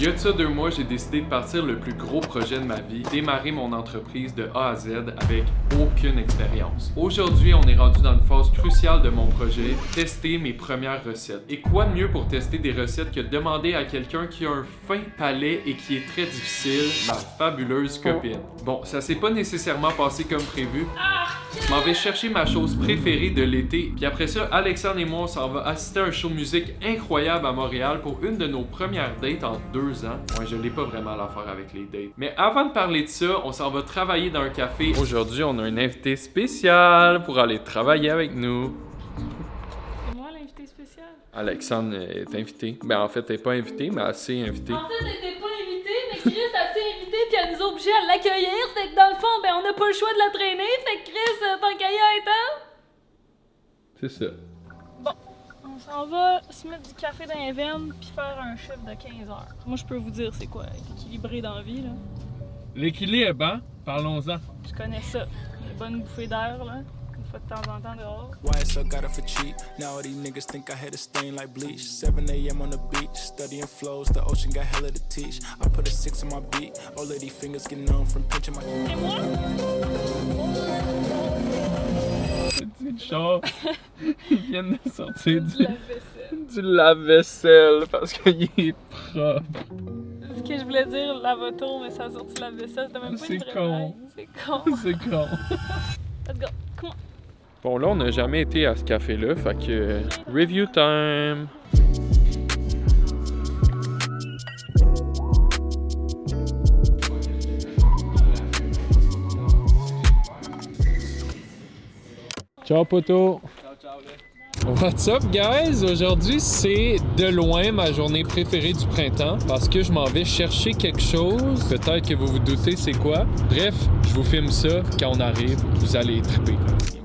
Il y a de ça 2 mois, j'ai décidé de partir le plus gros projet de ma vie, démarrer mon entreprise de A à Z avec aucune expérience. Aujourd'hui, on est rendu dans une phase cruciale de mon projet, tester mes premières recettes. Et quoi de mieux pour tester des recettes que de demander à quelqu'un qui a un fin palais et qui est très difficile, ma fabuleuse copine. Bon, ça s'est pas nécessairement passé comme prévu. Je m'en vais chercher ma chose préférée de l'été, puis après ça, Alexandre et moi, on s'en va assister à un show de musique incroyable à Montréal pour une de nos premières dates en 2 ans. Ouais, je l'ai pas vraiment l'affaire avec les dates. Mais avant de parler de ça, on s'en va travailler dans un café. Aujourd'hui, on a un invité spécial pour aller travailler avec nous. C'est moi l'invité spécial? Alexandre est invité. Ben en fait, elle est pas invitée, mais assez invitée. En fait, elle était pas invitée, mais Chris a été invitée puis elle nous a obligés à l'accueillir. Fait que dans le fond, ben on n'a pas le choix de la traîner. Fait que Chris, tant qu'à y être, hein? C'est ça. Bon, on s'en va se mettre du café dans les veines puis faire un chiffre de 15 heures. Moi, je peux vous dire c'est quoi être équilibré dans la vie, là. L'équilibre, hein? Parlons-en. Je connais ça. Une bonne bouffée d'air, là. Une fois de temps en temps dehors. Why I still got it for cheap? Now these niggas think I had a stain like bleach. 7 a.m. on the beach, studying flows. The ocean got hella to teach. I put a 6 on my beat. All of these fingers get numb from pinching my. Et moi? Petit chat, ils viennent de sortir Du lave-vaisselle. du lave-vaisselle parce qu'il est propre. Ce que je voulais dire, lave-auto, mais ça a sorti lave-vaisselle. C'était même pas C'est une vraie con. blague. C'est con. C'est con. Let's go. Come on. Bon, là, on n'a jamais été à ce café-là, fait que review time. Ciao, poto. What's up, guys? Aujourd'hui, c'est de loin ma journée préférée du printemps parce que je m'en vais chercher quelque chose. Peut-être que vous vous doutez c'est quoi. Bref, je vous filme ça. Quand on arrive, vous allez triper.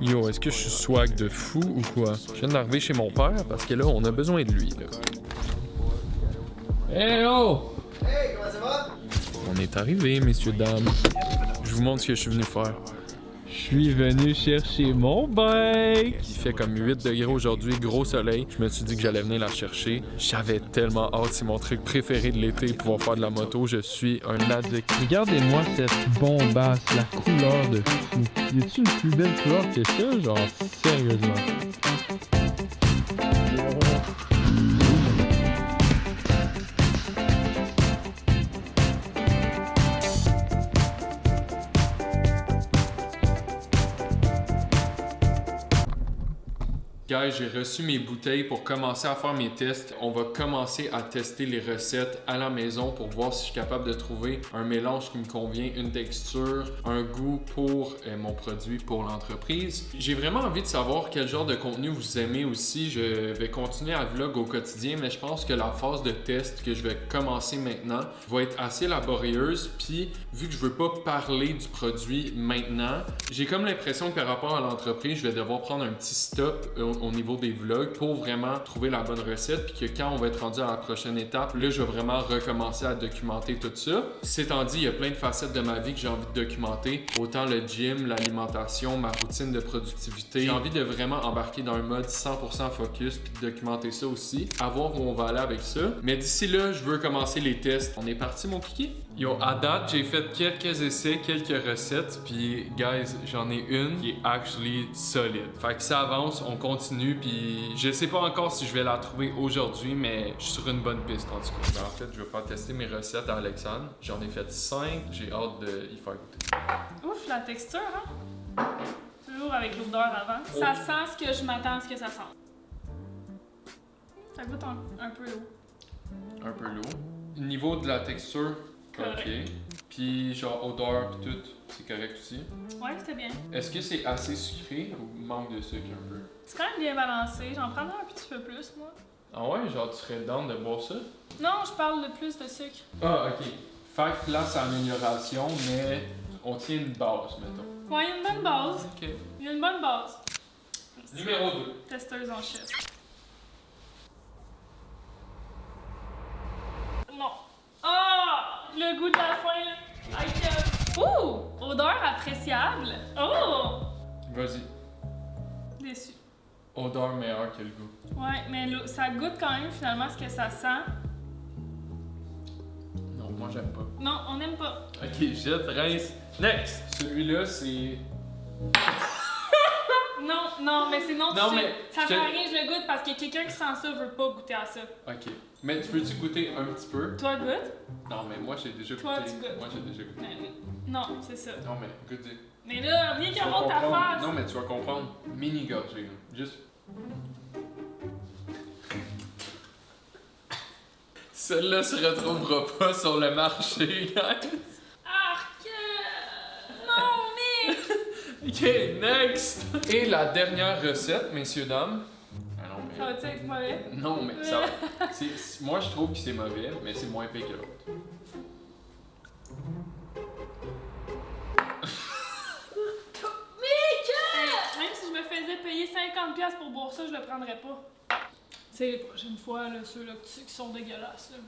Yo, est-ce que je suis swag de fou ou quoi? Je viens d'arriver chez mon père parce que là, on a besoin de lui. Là. Hey, oh! Hey, comment ça va? On est arrivé, messieurs, dames. Je vous montre ce que je suis venu faire. Je suis venu chercher mon bike. Il fait comme 8 degrés aujourd'hui, gros soleil. Je me suis dit que j'allais venir la chercher. J'avais tellement hâte, c'est mon truc préféré de l'été, pouvoir faire de la moto. Je suis un addict. Regardez-moi cette bombasse, la couleur de fou. Y a-t-il une plus belle couleur que ça? Genre, sérieusement. Guys, j'ai reçu mes bouteilles pour commencer à faire mes tests. On va commencer à tester les recettes à la maison pour voir si je suis capable de trouver un mélange qui me convient, une texture, un goût pour mon produit, pour l'entreprise. J'ai vraiment envie de savoir quel genre de contenu vous aimez aussi. Je vais continuer à vlog au quotidien, mais je pense que la phase de test que je vais commencer maintenant va être assez laborieuse. Puis, vu que je veux pas parler du produit maintenant, j'ai comme l'impression que par rapport à l'entreprise, je vais devoir prendre un petit stop au niveau des vlogs pour vraiment trouver la bonne recette, puis que quand on va être rendu à la prochaine étape, là, je vais vraiment recommencer à documenter tout ça. Ceci étant dit, il y a plein de facettes de ma vie que j'ai envie de documenter, autant le gym, l'alimentation, ma routine de productivité. J'ai envie de vraiment embarquer dans un mode 100% focus, puis de documenter ça aussi, à voir où on va aller avec ça. Mais d'ici là, je veux commencer les tests. On est parti, mon kiki? Yo, à date, j'ai fait quelques essais, quelques recettes, puis guys, j'en ai une qui est actually solide. Fait que ça avance, on continue, puis je sais pas encore si je vais la trouver aujourd'hui, mais je suis sur une bonne piste en tout cas. Ben, en fait, je vais faire tester mes recettes à Alexandre. J'en ai fait 5, j'ai hâte de y faire goûter. Ouf, la texture, hein? Toujours avec l'odeur avant. Ça sent ce que je m'attends à ce que ça sent. Ça goûte un peu l'eau. Un peu lourd. Niveau de la texture, Correct. ok. Puis genre odeur pis tout, c'est correct aussi. Ouais, c'était bien. Est-ce que c'est assez sucré ou manque de sucre un peu? C'est quand même bien balancé. J'en prendrais un petit peu plus, moi. Ah ouais, genre tu serais down de boire ça? Non, je parle de plus de sucre. Ah ok. Fait que place à amélioration, mais on tient une base, mettons. Ouais, il y a une bonne base. Ok. Il y a une bonne base. Numéro 2. Testeuse en chef. Non. Ah! Le goût de la fin, là. Ouh! Odeur appréciable. Oh! Vas-y. Déçu. Odeur meilleure que le goût. Ouais, mais ça goûte quand même finalement ce que ça sent. Moi, j'aime pas. Non, on n'aime pas. Ok, jette, rince. Next! Celui-là, c'est. Non, mais c'est non, Non, tu sais, mais ça je sert te- à rien, je le goûte parce que quelqu'un qui sent ça veut pas goûter à ça. Ok. Mais tu peux-tu goûter un petit peu? Toi, goûte? Non, mais moi, j'ai déjà Toi, goûté. tu goûtes. Moi, j'ai déjà goûté. Non, c'est ça. Non, mais goûtez. Mais là, viens Tu qu'à vas monte ta comprendre. face. Non, mais tu vas comprendre. Mini gorgée, là. Juste. Celle-là se retrouvera pas sur le marché, guys. Arc! Non, mais... Ok, next! Et la dernière recette, messieurs, dames. Ah non, mais. Ça va-tu être mauvais? Non, mais ça va. Moi, je trouve que c'est mauvais, mais c'est moins pire que l'autre. Hey, même si je me faisais payer 50$ pour boire ça, je le prendrais pas. Tu sais, les prochaines fois, là, ceux-là qui sont dégueulasses, là.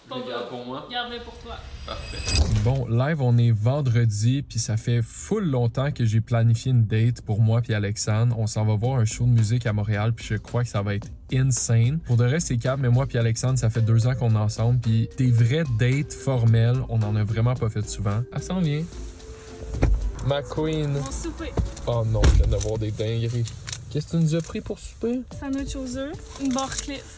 Je les garde pour moi. Garde-les pour toi. Parfait. Bon, live, on est vendredi, puis ça fait full longtemps que j'ai planifié une date pour moi puis Alexandre. On s'en va voir un show de musique à Montréal, puis je crois que ça va être insane. Pour de reste, c'est calme, mais moi puis Alexandre, ça fait 2 ans qu'on est ensemble, puis des vraies dates formelles, on en a vraiment pas fait souvent. Elle s'en vient. Ma queen. Mon souper. Oh non, je viens d'avoir des dingueries. Qu'est-ce que tu nous as pris pour souper? Sandwich aux œufs, une barre Cliff.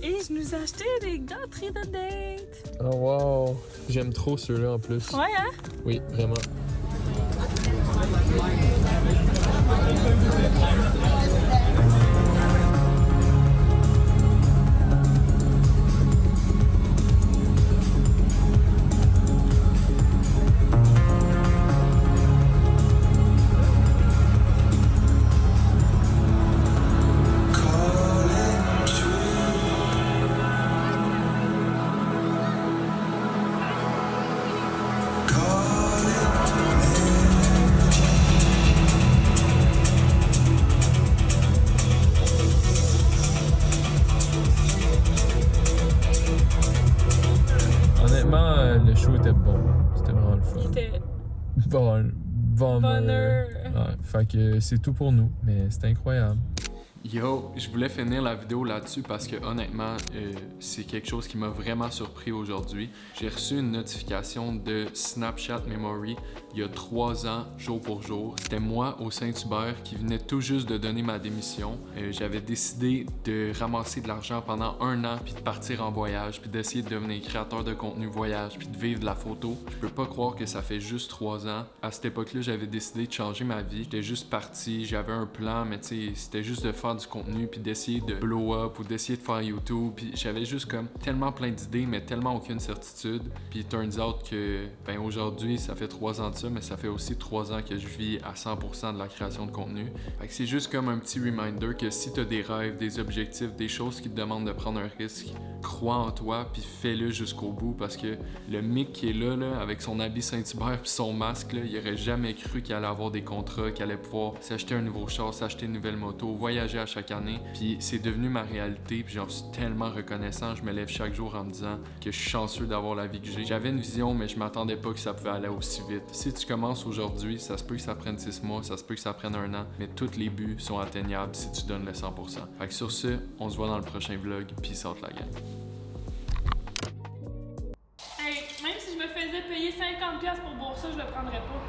Et je nous ai acheté des gâteries de date. Oh wow, j'aime trop ceux-là en plus. Ouais, hein? Oui, vraiment. Honnêtement, le show était bon. C'était vraiment le fun. C'était Bonheur. Ouais, fait que c'est tout pour nous, mais c'était incroyable. Yo, je voulais finir la vidéo là-dessus parce que honnêtement, c'est quelque chose qui m'a vraiment surpris aujourd'hui. J'ai reçu une notification de Snapchat Memory il y a 3 ans, jour pour jour. C'était moi au Saint-Hubert qui venait tout juste de donner ma démission. J'avais décidé de ramasser de l'argent pendant 1 an puis de partir en voyage puis d'essayer de devenir créateur de contenu voyage puis de vivre de la photo. Je peux pas croire que ça fait juste 3 ans. À cette époque-là, j'avais décidé de changer ma vie. J'étais juste parti, j'avais un plan, mais tu sais, c'était juste de faire du contenu puis d'essayer de blow up ou d'essayer de faire YouTube, puis j'avais juste comme tellement plein d'idées mais tellement aucune certitude. Puis turns out que ben aujourd'hui ça fait 3 ans de ça, mais ça fait aussi 3 ans que je vis à 100% de la création de contenu. Fait que c'est juste comme un petit reminder que si t'as des rêves, des objectifs, des choses qui te demandent de prendre un risque, crois en toi puis fais-le jusqu'au bout, parce que le mec qui est là avec son habit Saint-Hubert puis son masque là, il aurait jamais cru qu'il allait avoir des contrats, qu'il allait pouvoir s'acheter un nouveau char, s'acheter une nouvelle moto, voyager à chaque année. Puis c'est devenu ma réalité, puis j'en suis tellement reconnaissant. Je me lève chaque jour en me disant que je suis chanceux d'avoir la vie que j'ai. J'avais une vision, mais je m'attendais pas que ça pouvait aller aussi vite. Si tu commences aujourd'hui, ça se peut que ça prenne 6 mois, ça se peut que ça prenne 1 an, mais tous les buts sont atteignables si tu donnes le 100%. Fait que sur ce, on se voit dans le prochain vlog, puis sorte la gang. Hey, même si je me faisais payer 50$ pour boire ça, je le prendrais pas.